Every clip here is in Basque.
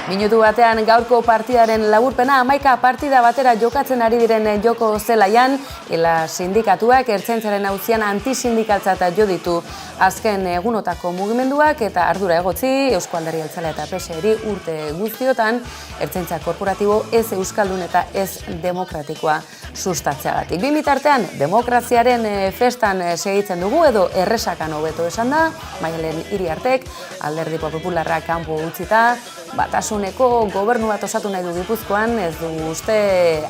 Minutu batean gaurko partidaren laburpena 11 partida batera jokatzen ari diren joko zelaian, ela sindikatuak ertzaintzaren auzian antisindikaltzat jo ditu azken egunotako mugimenduak eta ardura egotzi Eusko Alderdi Jeltzalea eta PSeri urte guztiotan ertzaintza korporatibo ez euskaldun eta ez demokratikoa sustatzeagatik. Bi bitartean demokraziaren festan segitzen dugu edo erresakan hobeto esan da, Maialen Iriartek Alderdi Popularra kanpo utzita, batasuneko gobernu bat osatu nahi du Gipuzkoan, ez du uste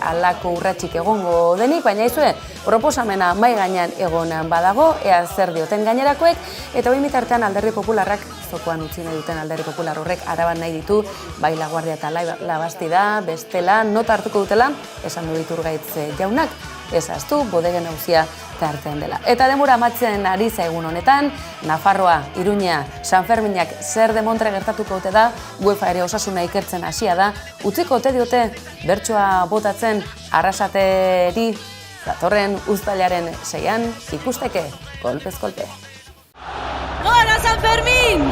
halako urratsik egongo denik, baina izue proposamena mai gainean egon badago, ea zer dioten gainerakoek, eta hori bitartean Alderdi Popularrak zokoan utzi nahi duten Alderdi Popular horrek araban nahi ditu, bai Laguardia eta Labastida, bestela nota hartuko dutela, esan du Iturgaitz jaunak, ezaztu, bodegen nauzia tartean dela. Eta denbora amatzen ari zaigun honetan, Nafarroa, Iruña, San Ferminak zer demontre gertatuko ote da, UEFA ere osasuna ikertzen hasia da, utziko ote diote bertsoa botatzen Arrasateri datorren uztailaren 6an ikusteke, kolpez kolpe. ¡Gora San Fermín!